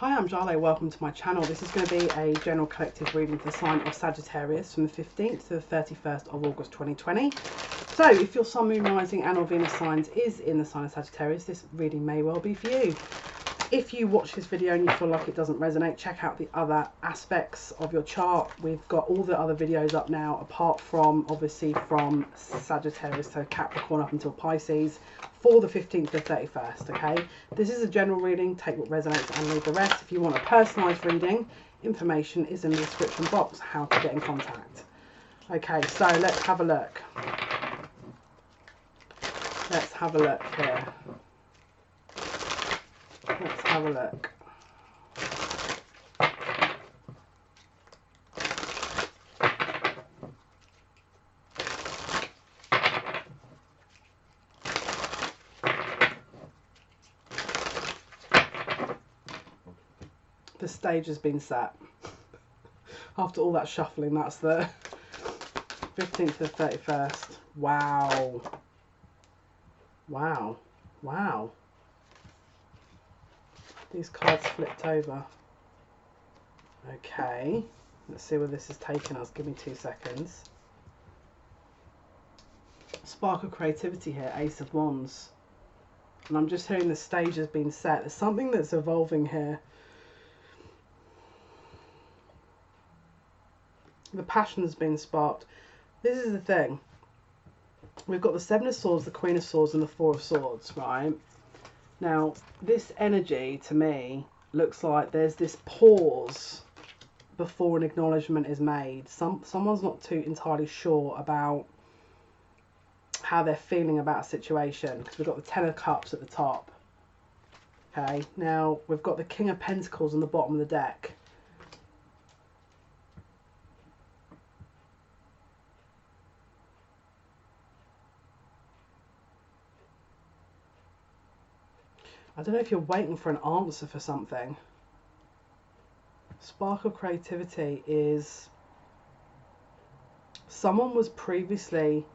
Hi, I'm Jale. Welcome to my channel. This is going to be a general collective reading for the sign of Sagittarius from the 15th to the 31st of August 2020. So if your Sun, Moon, Rising and or Venus signs is in the sign of Sagittarius, this reading may well be for you. If you watch this video and you feel like it doesn't resonate, check out the other aspects of your chart. We've got all the other videos up now, apart from obviously from Sagittarius to Capricorn up until Pisces, for the 15th to the 31st. Okay, this is a general reading. Take what resonates and leave the rest. If you want a personalized reading, information is in the description box how to get in contact. Okay, so let's have a look. Let's have a look here. Let's have a look. The stage has been set. After all that shuffling, that's the 15th to the 31st. Wow. Wow. Wow. These cards flipped over. Okay. Let's see where this is taking us. Give me 2 seconds. Spark of creativity here. Ace of Wands. And I'm just hearing the stage has been set. There's something that's evolving here. The passion has been sparked. This is the thing. We've got the Seven of Swords, the Queen of Swords, and the Four of Swords, right? Now, this energy, to me, looks like there's this pause before an acknowledgement is made. Someone's not too entirely sure about how they're feeling about a situation, because we've got the Ten of Cups at the top. Okay, now we've got the King of Pentacles on the bottom of the deck. I don't know if you're waiting for an answer for something. Spark of creativity is someone was previously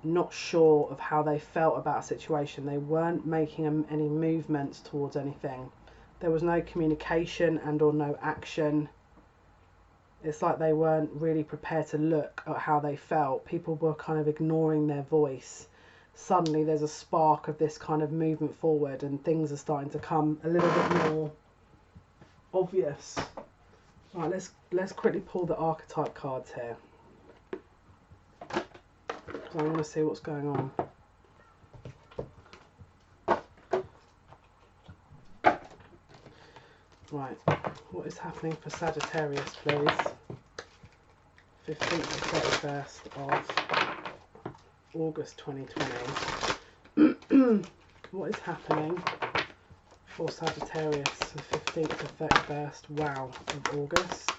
not sure of how they felt about a situation. They weren't making any movements towards anything. There was no communication and or no action. It's like they weren't really prepared to look at how they felt. People were kind of ignoring their voice. Suddenly there's a spark of this kind of movement forward and things are starting to come a little bit more obvious. Right, let's quickly pull the archetype cards here. I want to see what's going on. Right, what is happening for Sagittarius, please? 15th to 31st of August 2020. What is happening for Sagittarius, the 15th to 31st, wow, of August?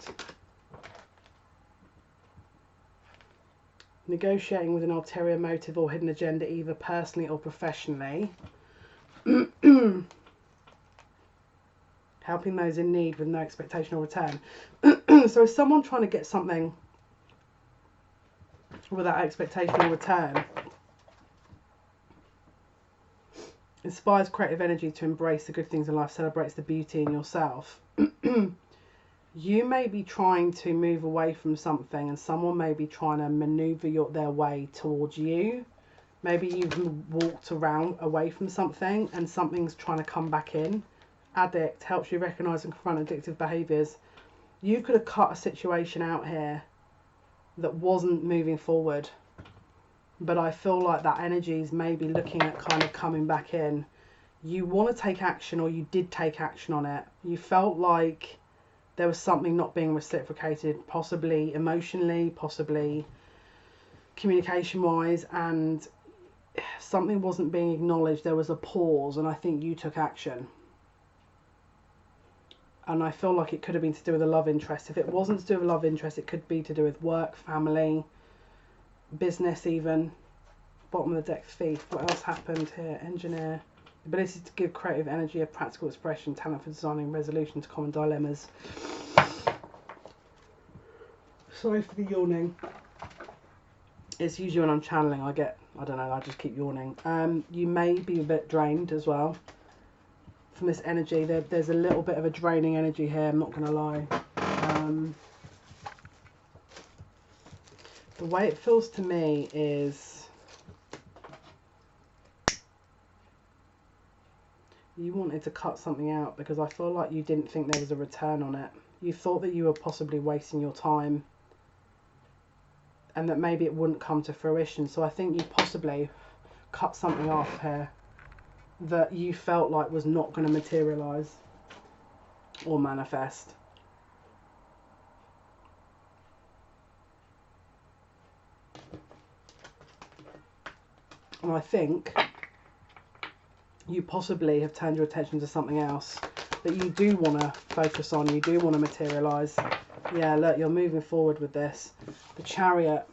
Negotiating with an ulterior motive or hidden agenda, either personally or professionally. Helping those in need with no expectation or return. So is someone trying to get something without expectation or return? Inspires creative energy to embrace the good things in life, celebrates the beauty in yourself. You may be trying to move away from something and someone may be trying to maneuver their way towards you. Maybe you've walked around away from something and something's trying to come back in. Addict helps you recognise and confront addictive behaviours. You could have cut a situation out here that wasn't moving forward, but I feel like that energy is maybe looking at kind of coming back in. You want to take action, or you did take action on it. You felt like there was something not being reciprocated, possibly emotionally, possibly communication wise, and something wasn't being acknowledged. There was a pause and I think you took action. And I feel like it could have been to do with a love interest. If it wasn't to do with a love interest, it could be to do with work, family, business even. Bottom of the deck, thief. What else happened here? Engineer. Ability to give creative energy a practical expression. Talent for designing resolution to common dilemmas. Sorry for the yawning. It's usually when I'm channeling I don't know, I just keep yawning. You may be a bit drained as well from this energy. There's a little bit of a draining energy here, I'm not going to lie. The way it feels to me is you wanted to cut something out because I feel like you didn't think there was a return on it. You thought that you were possibly wasting your time and that maybe it wouldn't come to fruition. So I think you possibly cut something off here that you felt like was not going to materialise or manifest. And I think you possibly have turned your attention to something else that you do want to focus on, you do want to materialise. Yeah, look, you're moving forward with this. The Chariot,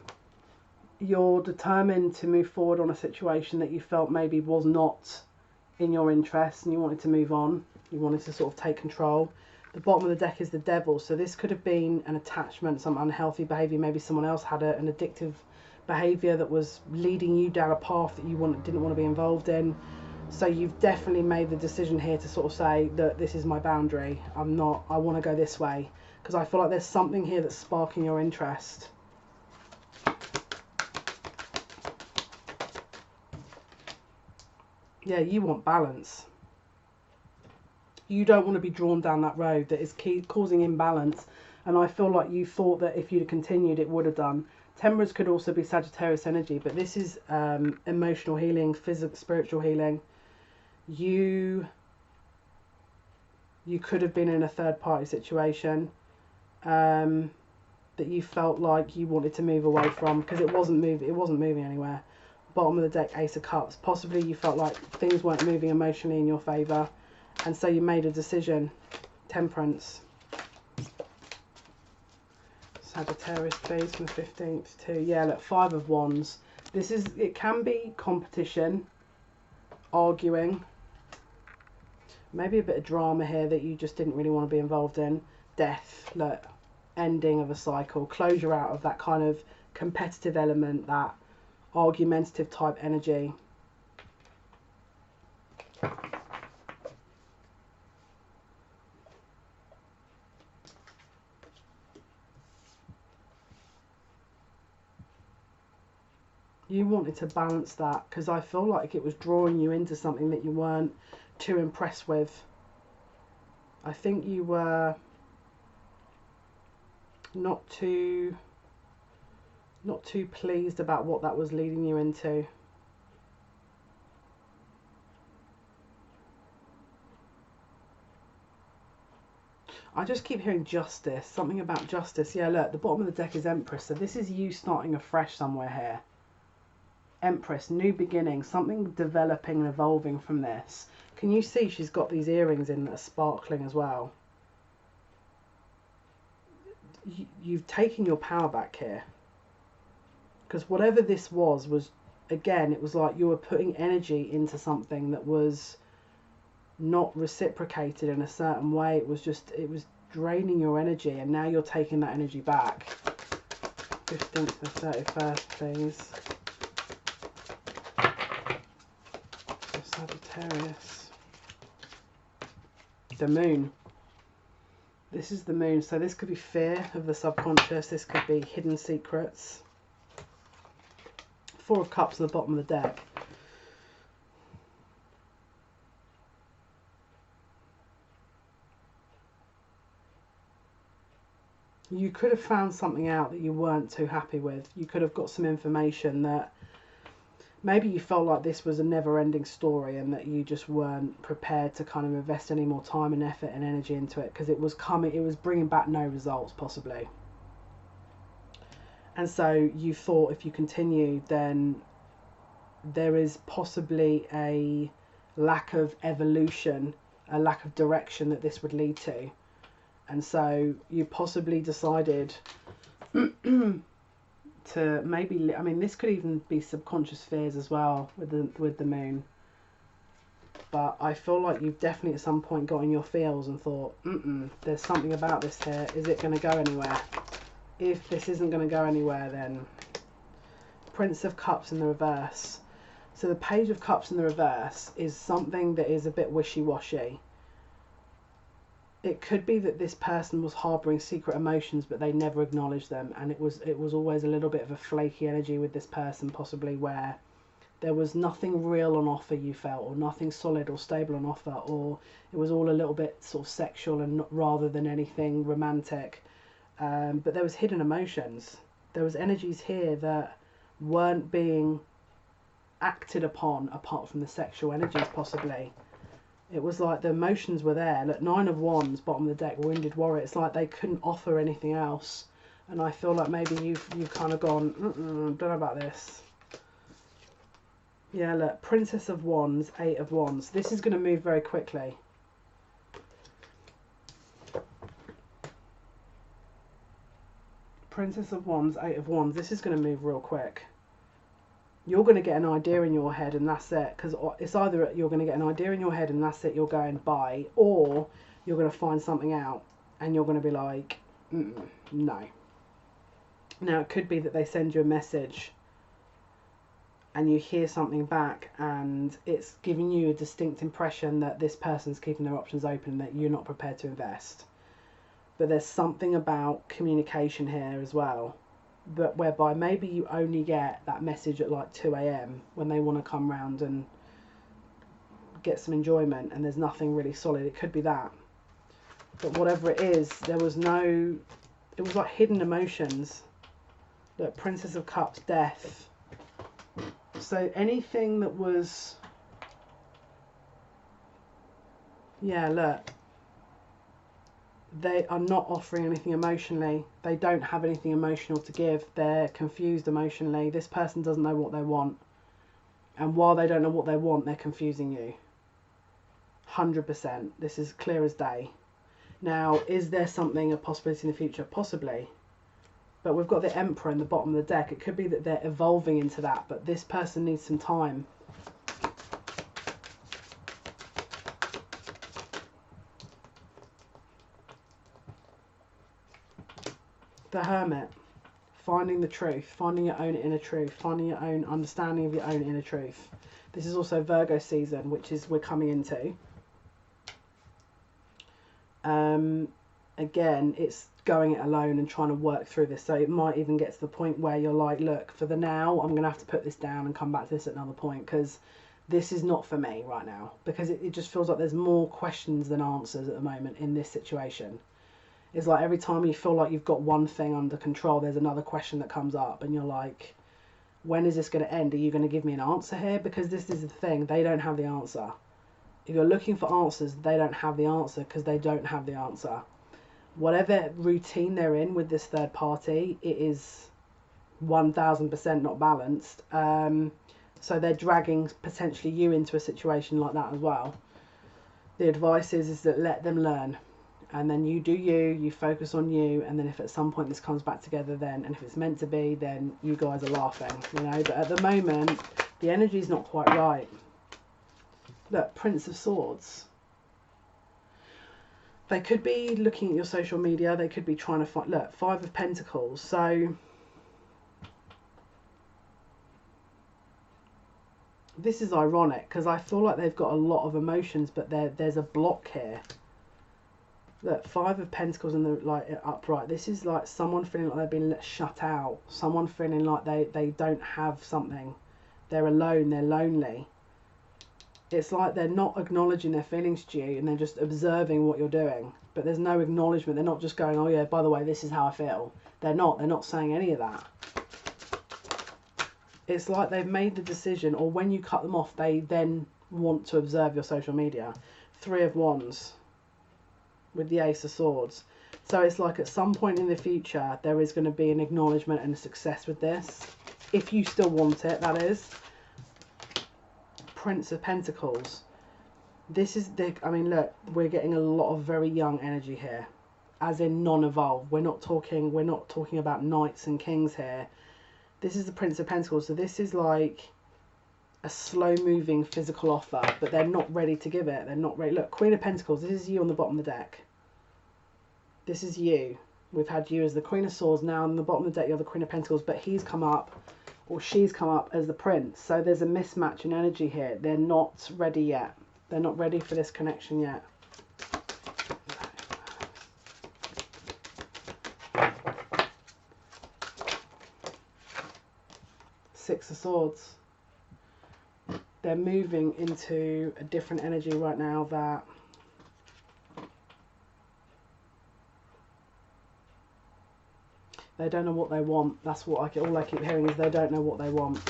you're determined to move forward on a situation that you felt maybe was not in your interest and you wanted to move on. You wanted to sort of take control. The bottom of the deck is the Devil, so this could have been an attachment, some unhealthy behaviour. Maybe someone else had an addictive behaviour that was leading you down a path that you didn't want to be involved in. So you've definitely made the decision here to sort of say that this is my boundary. I want to go this way. Because I feel like there's something here that's sparking your interest. Yeah, you want balance. You don't want to be drawn down that road that is causing imbalance. And I feel like you thought that if you'd continued, it would have done. Temperance could also be Sagittarius energy, but this is emotional healing, physical, spiritual healing. You could have been in a third party situation that you felt like you wanted to move away from because it wasn't moving anywhere. Bottom of the deck, Ace of Cups. Possibly you felt like things weren't moving emotionally in your favour, and so you made a decision. Temperance. Sagittarius, please, from the 15th to, yeah, look, 5 of Wands. It can be competition, arguing, maybe a bit of drama here that you just didn't really want to be involved in. Death, look, ending of a cycle, closure out of that kind of competitive element, that argumentative type energy. You wanted to balance that because I feel like it was drawing you into something that you weren't too impressed with. I think you were not too pleased about what that was leading you into. I just keep hearing justice, something about justice. Yeah, look, the bottom of the deck is Empress, so this is you starting afresh somewhere here. Empress, new beginning, something developing and evolving from this. Can you see she's got these earrings in that are sparkling as well? You've taken your power back here. Because whatever this was, again, it was like you were putting energy into something that was not reciprocated in a certain way. It was draining your energy, and now you're taking that energy back. 15th to 31st, please. Sagittarius. The Moon. This is the Moon, so this could be fear of the subconscious, this could be hidden secrets. 4 of Cups at the bottom of the deck. You could have found something out that you weren't too happy with. You could have got some information that maybe you felt like this was a never-ending story and that you just weren't prepared to kind of invest any more time and effort and energy into it because it was bringing back no results possibly. And so you thought if you continue, then there is possibly a lack of evolution, a lack of direction that this would lead to. And so you possibly decided to maybe, I mean, this could even be subconscious fears as well with the Moon. But I feel like you've definitely at some point got in your feels and thought, there's something about this here. Is it going to go anywhere? If this isn't going to go anywhere, then Prince of Cups in the reverse. So the Page of Cups in the reverse is something that is a bit wishy-washy. it could be that this person was harboring secret emotions, but they never acknowledged them, and it was always a little bit of a flaky energy with this person, possibly, where there was nothing real on offer, you felt, or nothing solid or stable on offer, or it was all a little bit sort of sexual and not, rather than anything romantic. But there was hidden emotions. There was energies here that weren't being acted upon apart from the sexual energies, possibly. It was like the emotions were there. Look, 9 of Wands, bottom of the deck, Wounded Warrior. It's like they couldn't offer anything else. And I feel like maybe you've kind of gone, don't know about this. Yeah, look, Princess of Wands, 8 of Wands. This is going to move very quickly. Princess of Wands, 8 of Wands. This is going to move real quick. You're going to get an idea in your head and that's it. Because it's either you're going to get an idea in your head and that's it, you're going bye, or you're going to find something out and you're going to be like, no. Now, it could be that they send you a message and you hear something back and it's giving you a distinct impression that this person's keeping their options open, that you're not prepared to invest. But there's something about communication here as well, but whereby maybe you only get that message at like 2 a.m. when they want to come round and get some enjoyment, and there's nothing really solid. It could be that. But whatever it is, there was no... It was like hidden emotions. Look, Princess of Cups, Death. So anything that was... Yeah, look. They are not offering anything emotionally. They don't have anything emotional to give. They're confused emotionally. This person doesn't know what they want. And while they don't know what they want, they're confusing you. 100%. This is clear as day. Now, is there something, a possibility in the future? Possibly. But we've got the Emperor in the bottom of the deck. It could be that they're evolving into that, but this person needs some time. The Hermit. Finding the truth. Finding your own inner truth. Finding your own understanding of your own inner truth. This is also Virgo season, which is we're coming into. Again, it's going it alone and trying to work through this. So it might even get to the point where you're like, look, for the now, I'm going to have to put this down and come back to this at another point, because this is not for me right now. Because it just feels like there's more questions than answers at the moment in this situation. It's like every time you feel like you've got one thing under control, there's another question that comes up and you're like, when is this going to end? Are you going to give me an answer here? Because this is the thing, they don't have the answer. If you're looking for answers, they don't have the answer because they don't have the answer. Whatever routine they're in with this third party, it is 1000% not balanced. So they're dragging potentially you into a situation like that as well. The advice is that let them learn. And then you do you focus on you, and then if at some point this comes back together, then, and if it's meant to be, then you guys are laughing, you know. But at the moment, the energy's not quite right. Look, Prince of Swords. They could be looking at your social media. They could be trying to find... Look, 5 of Pentacles. So this is ironic because I feel like they've got a lot of emotions, but there's a block here. Look, 5 of Pentacles in the upright. This is like someone feeling like they've been shut out. Someone feeling like they don't have something. They're alone. They're lonely. It's like they're not acknowledging their feelings to you, and they're just observing what you're doing. But there's no acknowledgement. They're not just going, oh yeah, by the way, this is how I feel. They're not saying any of that. It's like they've made the decision, or when you cut them off, they then want to observe your social media. 3 of Wands with the Ace of Swords. So it's like at some point in the future, there is going to be an acknowledgement and a success with this. If you still want it, that is. Prince of Pentacles. This is the... I mean, look, we're getting a lot of very young energy here. As in non-evolved. We're not talking about knights and kings here. This is the Prince of Pentacles. So this is like a slow-moving physical offer, but they're not ready to give it. They're not ready. Look, Queen of Pentacles. This is you on the bottom of the deck. This is you. We've had you as the Queen of Swords. Now on the bottom of the deck, you're the Queen of Pentacles, but he's come up, or she's come up as the Prince. So there's a mismatch in energy here. They're not ready yet. They're not ready for this connection yet. Six of Swords. They're moving into a different energy right now that they don't know what they want. That's what all I keep hearing is they don't know what they want.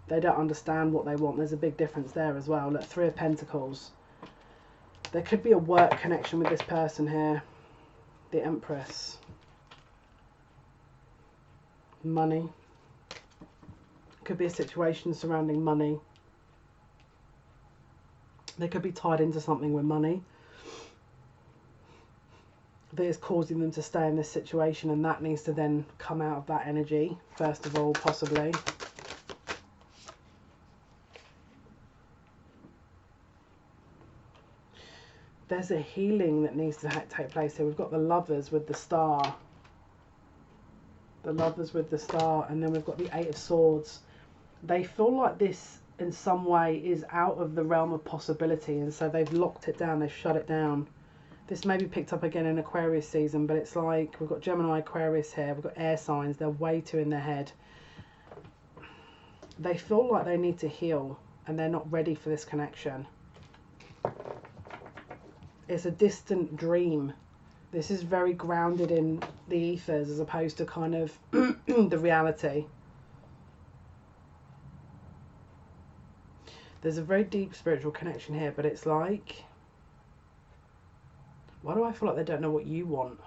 They don't understand what they want. There's a big difference there as well. Look, Three of Pentacles. There could be a work connection with this person here. The Empress. Money. Could be a situation surrounding money. They could be tied into something with money that is causing them to stay in this situation, and that needs to then come out of that energy first of all, possibly. There's a healing that needs to take place here. We've got the Lovers with the Star. The Lovers with the Star, and then we've got the Eight of Swords. They feel like this in some way is out of the realm of possibility, and so they've locked it down, they've shut it down. This may be picked up again in Aquarius season, but it's like we've got Gemini, Aquarius here, we've got air signs, they're way too in their head. They feel like they need to heal, and they're not ready for this connection. It's a distant dream. This is very grounded in the ethers as opposed to kind of the reality. There's a very deep spiritual connection here, but it's like, why do I feel like they don't know what you want?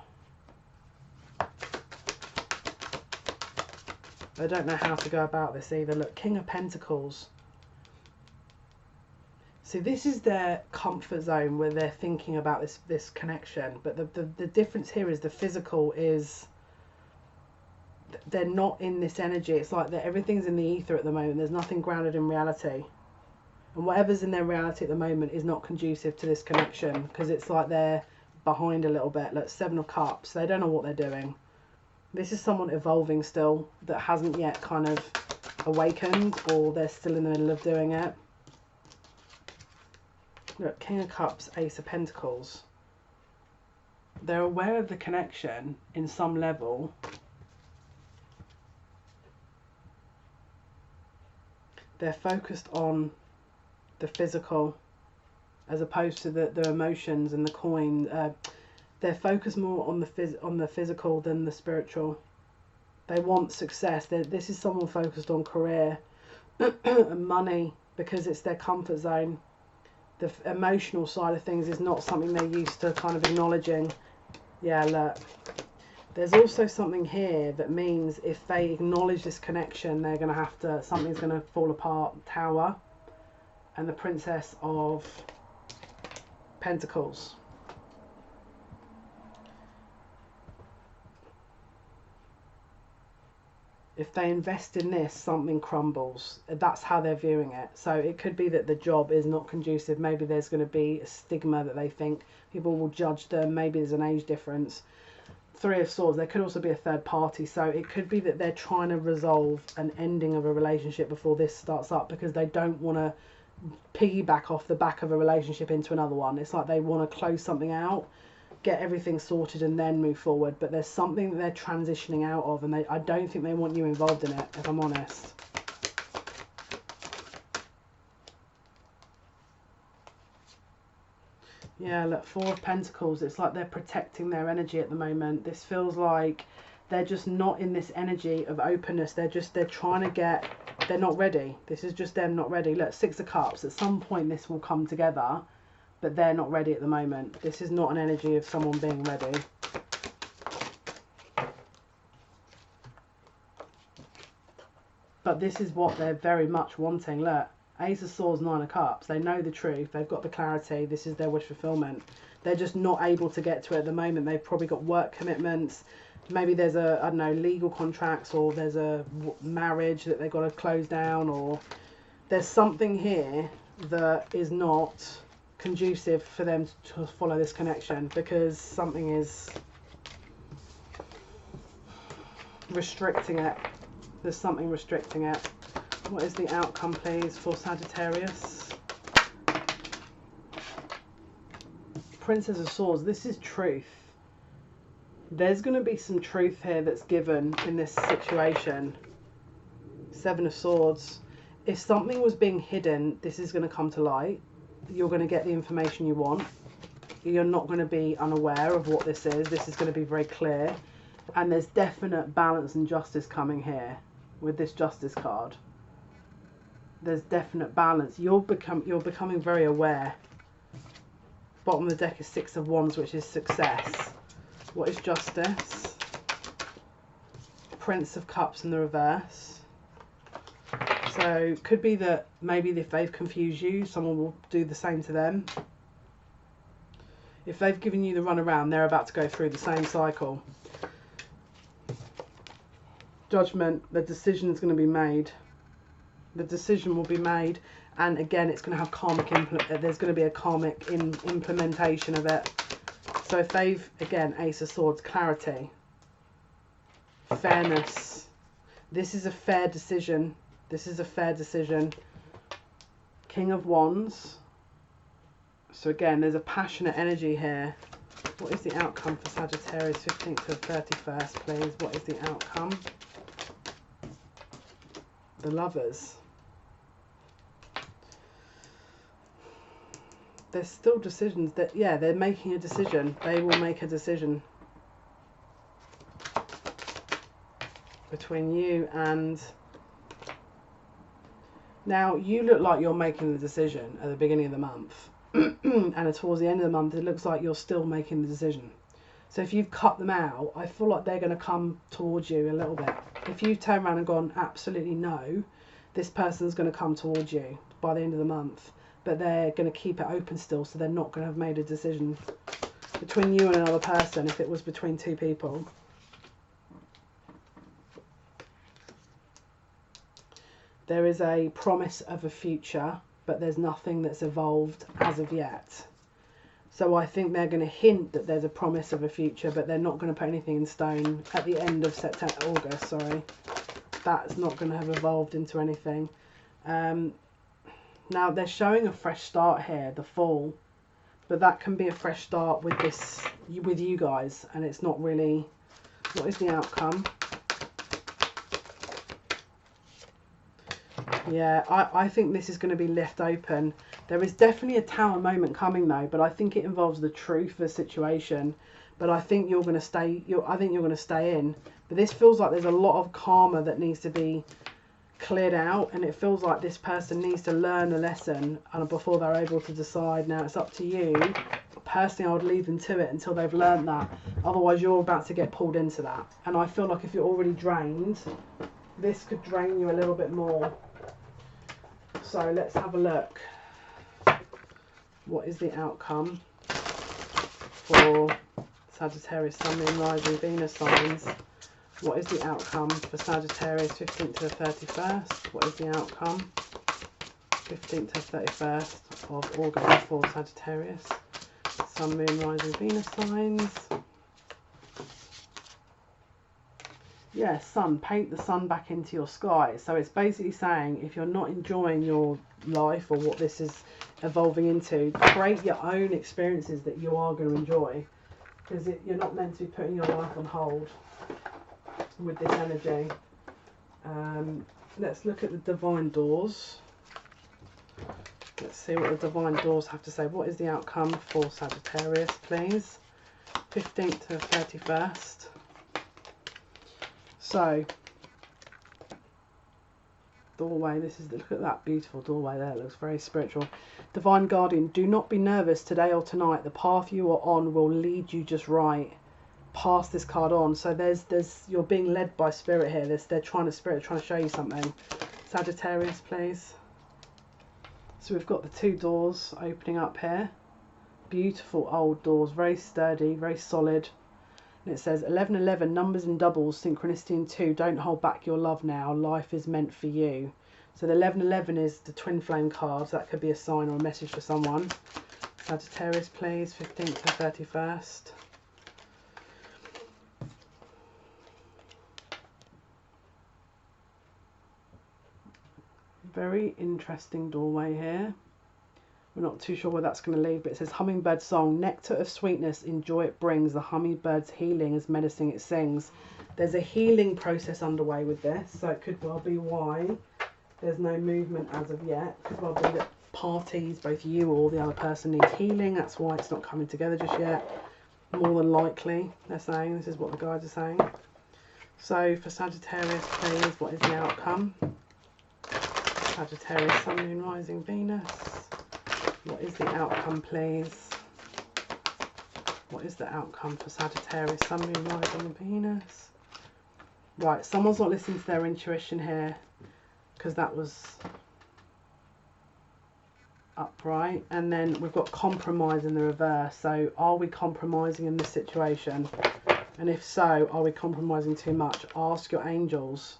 They don't know how to go about this either. Look, King of Pentacles. See, this is their comfort zone where they're thinking about this connection. But the difference here is the physical is, they're not in this energy. It's like that everything's in the ether at the moment. There's nothing grounded in reality. And whatever's in their reality at the moment is not conducive to this connection, because it's like they're behind a little bit. Look, Seven of Cups. They don't know what they're doing. This is someone evolving still that hasn't yet kind of awakened, or they're still in the middle of doing it. Look, King of Cups, Ace of Pentacles. They're aware of the connection in some level. They're focused on the physical as opposed to the emotions and the coin. They're focused more on the physical than the spiritual. They want success. This is someone focused on career and money because it's their comfort zone. The emotional side of things is not something they're used to kind of acknowledging. Yeah, look. There's also something here that means if they acknowledge this connection, they're going to have to, something's going to fall apart. Tower and the Princess of Pentacles. If they invest in this, something crumbles. That's how they're viewing it. So it could be that the job is not conducive. Maybe there's going to be a stigma that they think people will judge them. Maybe there's an age difference. Three of Swords. There could also be a third party. So it could be that they're trying to resolve an ending of a relationship before this starts up, because they don't want to piggyback off the back of a relationship into another one. It's like they want to close something out, get everything sorted, and then move forward. But there's something that they're transitioning out of, and I don't think they want you involved in it, if I'm honest. Yeah, look, Four of Pentacles. It's like they're protecting their energy at the moment. This feels like they're just not in this energy of openness. They're trying to get, they're not ready. This is just them not ready. Look, Six of Cups. At some point this will come together, but they're not ready at the moment. This is not an energy of someone being ready. But this is what they're very much wanting. Look, Ace of Swords, Nine of Cups. They know the truth. They've got the clarity. This is their wish fulfillment. They're just not able to get to it at the moment. They've probably got work commitments. Maybe there's a, I don't know, legal contracts, or there's a marriage that they've got to close down, or there's something here that is not conducive for them to follow this connection, because something is restricting it. There's something restricting it. What is the outcome, please, for Sagittarius? Princess of Swords. This is truth. There's going to be some truth here that's given in this situation. Seven of Swords. If something was being hidden, this is going to come to light. You're going to get the information you want. You're not going to be unaware of what this is. This is going to be very clear. And there's definite balance and justice coming here with this Justice card. There's definite balance. You're becoming very aware. Bottom of the deck is Six of Wands, which is success. What is Justice? Prince of Cups in the reverse. So could be that maybe if they've confused you, someone will do the same to them. If they've given you the runaround, they're about to go through the same cycle. Judgment, the decision is going to be made. The decision will be made, and again, it's going to have karmic there's going to be a karmic implementation of it. So if they've, again, Ace of Swords, clarity, fairness. This is a fair decision. This is a fair decision. King of Wands. So again, there's a passionate energy here. What is the outcome for Sagittarius 15th to 31st, please? What is the outcome? The Lovers. There's still decisions that, yeah, they're making a decision. They will make a decision between you and... Now, you look like you're making the decision at the beginning of the month. And towards the end of the month, it looks like you're still making the decision. So if you've cut them out, I feel like they're going to come towards you a little bit. If you turn around and gone, absolutely no, this person's going to come towards you by the end of the month. But they're going to keep it open still, so they're not going to have made a decision between you and another person if it was between two people. There is a promise of a future, but there's nothing that's evolved as of yet. So I think they're going to hint that there's a promise of a future, but they're not going to put anything in stone at the end of August, sorry. That's not going to have evolved into anything. Now they're showing a fresh start here, the Fall, but that can be a fresh start with this, with you guys, and it's not really. What is the outcome? Yeah, I think this is going to be left open. There is definitely a Tower moment coming though, but I think it involves the truth of the situation. But I think you're going to stay. I think you're going to stay in. But this feels like there's a lot of karma that needs to be cleared out, and it feels like this person needs to learn a lesson before they're able to decide. Now it's up to you. Personally, I would leave them to it until they've learned that. Otherwise, you're about to get pulled into that. And I feel like if you're already drained, this could drain you a little bit more. So let's have a look. What is the outcome for Sagittarius, Sun, Moon, Rising, Venus signs? What is the outcome for Sagittarius 15th to the 31st? What is the outcome 15th to 31st of August for Sagittarius, Sun, Moon, Rising, Venus signs? Yeah, sun, paint the sun back into your sky. So it's basically saying if you're not enjoying your life or what this is evolving into, create your own experiences that you are going to enjoy, because you're not meant to be putting your life on hold with this energy. Let's look at the divine doors. Let's see what the divine doors have to say. What is the outcome for Sagittarius, please? 15th to 31st. So, doorway, this is, look at that beautiful doorway there, it looks very spiritual. Divine Guardian, do not be nervous today or tonight. The path you are on will lead you just right. Pass this card on. So you're being led by spirit here. They're trying to show you something. Sagittarius, please. So we've got the two doors opening up here. Beautiful old doors, very sturdy, very solid. And it says 1111, numbers and doubles, synchronicity in 2. Don't hold back your love now. Life is meant for you. So the 1111 is the twin flame card. So that could be a sign or a message for someone. Sagittarius, please. 15th to 31st. Very interesting doorway here. We're not too sure where that's going to lead, but it says hummingbird song, nectar of sweetness, enjoy it brings, the hummingbird's healing as medicine it sings. There's a healing process underway with this, so it could well be why there's no movement as of yet. Could well be that parties, both you or the other person, needs healing. That's why it's not coming together just yet. More than likely, they're saying. This is what the guides are saying. So for Sagittarius, please, what is the outcome? Sagittarius, Sun, Moon, Rising, Venus. What is the outcome, please? What is the outcome for Sagittarius, Sun, Moon, Rising, Venus? Right, someone's not listening to their intuition here, because that was upright. And then we've got compromise in the reverse. So are we compromising in this situation? And if so, are we compromising too much? Ask your angels.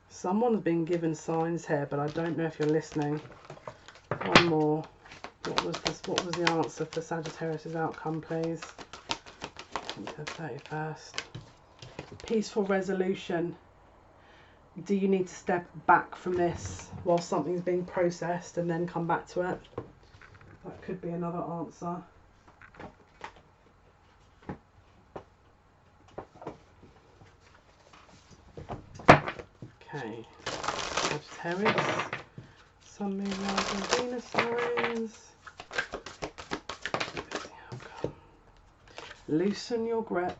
Someone's been given signs here, but I don't know if you're listening. One more. What was this? What was the answer for Sagittarius's outcome, please? The 31st. Peaceful resolution. Do you need to step back from this while something's being processed and then come back to it? That could be another answer. Okay, Sagittarius, Sun, Moon, Rising, Venus signs. Loosen your grip.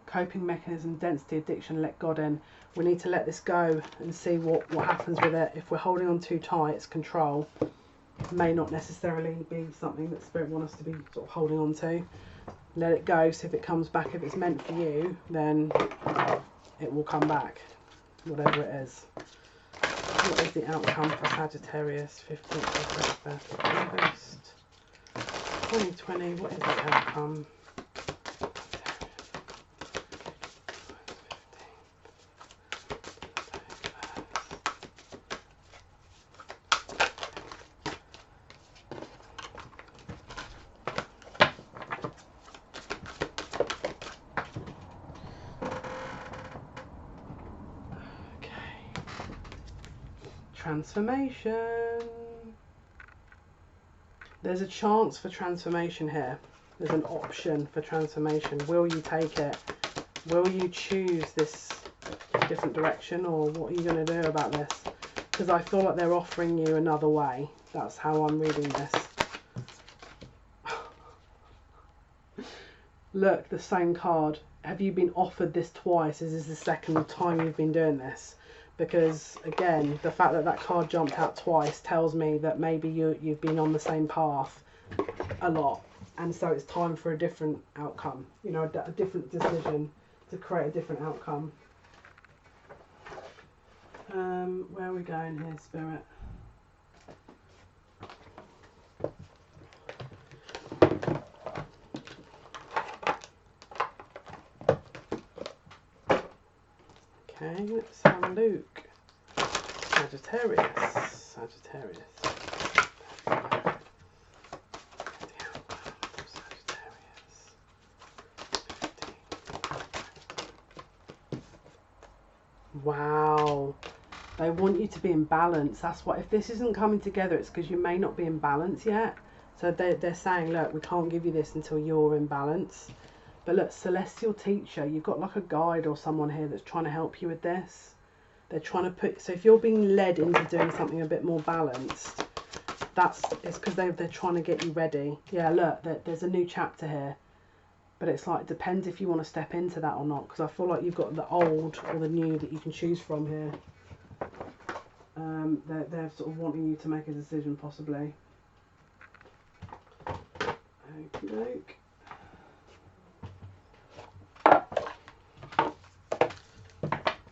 Coping mechanism, density, addiction, let God in. We need to let this go and see what happens with it. If we're holding on too tight, it's control. It may not necessarily be something that Spirit wants us to be sort of holding on to. Let it go, see if it comes back. If it's meant for you, then it will come back, whatever it is. What is the outcome for Sagittarius, 15th of August 2020? What is the outcome? Transformation. There's a chance for transformation here. There's an option for transformation. Will you take it? Will you choose this different direction, or what are you going to do about this? Because I feel like they're offering you another way. That's how I'm reading this. Look, the same card. Have you been offered this twice? Is this the second time you've been doing this? Because again, the fact that that card jumped out twice tells me that maybe you've been on the same path a lot, and so it's time for a different outcome, you know, a different decision to create a different outcome. Where are we going here, Spirit? Okay, let's have a look. Sagittarius. Sagittarius. Wow. They want you to be in balance. That's what, if this isn't coming together, it's because you may not be in balance yet. So they're saying, look, we can't give you this until you're in balance. But look, celestial teacher, you've got like a guide or someone here that's trying to help you with this. They're trying to put, so if you're being led into doing something a bit more balanced, it's because they're trying to get you ready. Yeah, look, there's a new chapter here. But it's like, it depends if you want to step into that or not. Because I feel like you've got the old or the new that you can choose from here. They're sort of wanting you to make a decision, possibly. Okey-doke.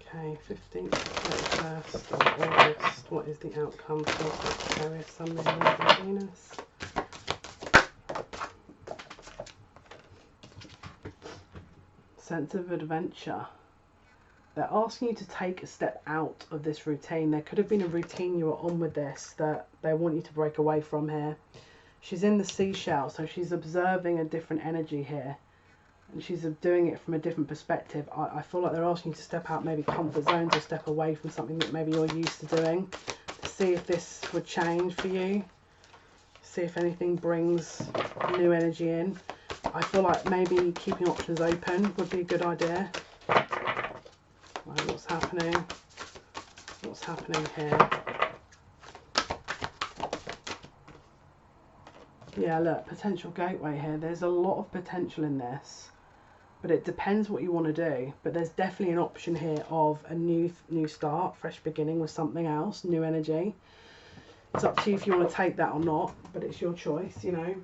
Okay, 15th to 31st of August. What is the outcome for Sagittarius, Sun, Moon, Rising, Venus? Sense of adventure. They're asking you to take a step out of this routine. There could have been a routine you were on with this that they want you to break away from here. She's in the seashell, so she's observing a different energy here. And she's doing it from a different perspective. I feel like they're asking you to step out maybe comfort zones or step away from something that maybe you're used to doing. To see if this would change for you. see if anything brings new energy in. I feel like maybe keeping options open would be a good idea. Right, what's happening? What's happening here? Yeah, look, potential gateway here. There's a lot of potential in this, but it depends what you want to do. But there's definitely an option here of a new start, fresh beginning with something else, new energy. It's up to you if you want to take that or not, but it's your choice, you know.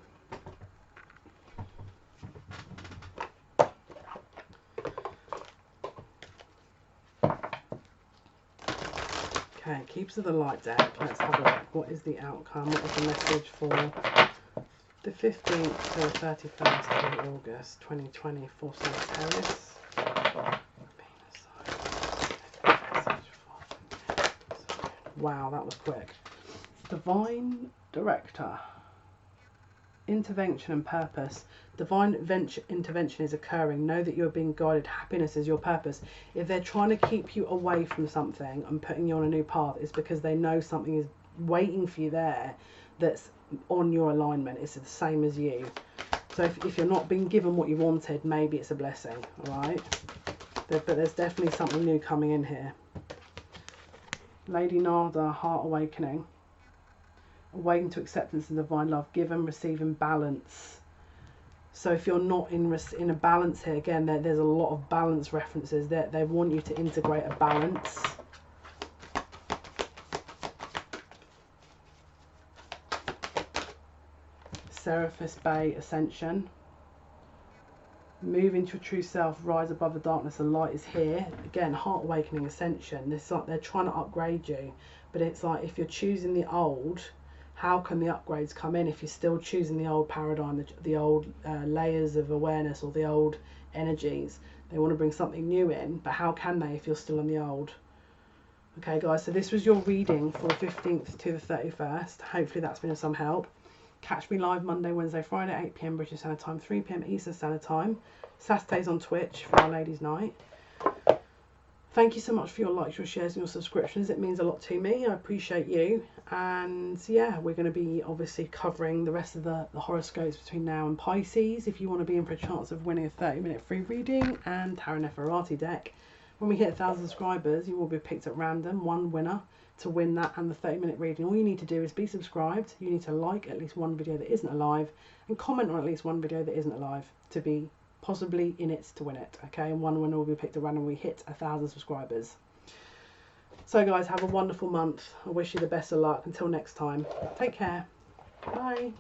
Okay, Keepers of the Light deck. Let's have a look. What is the outcome? What is the message for the 15th to the 31st of August 2020 for Sagittarius? Wow, that was quick. Divine Director. Intervention and purpose. Divine intervention is occurring. Know that you're being guided. Happiness is your purpose. If they're trying to keep you away from something and putting you on a new path, it's because they know something is waiting for you there that's on your alignment. It's the same as you. So if you're not being given what you wanted, maybe it's a blessing, all right? But there's definitely something new coming in here. Lady Nada, Heart Awakening. Awaken to acceptance and divine love. Give and receive in balance. So if you're not in a balance here, again, there's a lot of balance references there. They want you to integrate a balance. Seraphis Bay Ascension. Move into your true self, rise above the darkness, the light is here. Again, Heart Awakening Ascension. This like they're trying to upgrade you, but it's like if you're choosing the old, how can the upgrades come in if you're still choosing the old paradigm, the old layers of awareness or the old energies? They want to bring something new in, but how can they if you're still on the old? Okay, guys, so this was your reading for the 15th to the 31st. Hopefully that's been of some help. Catch me live Monday, Wednesday, Friday, 8 PM British Standard Time, 3 PM Eastern Standard Time. Saturdays on Twitch for our Ladies' Night. Thank you so much for your likes, your shares and your subscriptions. It means a lot to me. I appreciate you. And yeah, we're going to be obviously covering the rest of the horoscopes between now and Pisces. If you want to be in for a chance of winning a 30-minute free reading and Tarot NEFERATI deck, when we hit 1,000 subscribers, you will be picked at random, one winner to win that and the 30-minute reading. All you need to do is be subscribed. You need to like at least one video that isn't alive and comment on at least one video that isn't alive to be possibly in it to win it. Okay, and one winner will be picked at random when we hit 1,000 subscribers. So guys, have a wonderful month. I wish you the best of luck. Until next time, take care. Bye.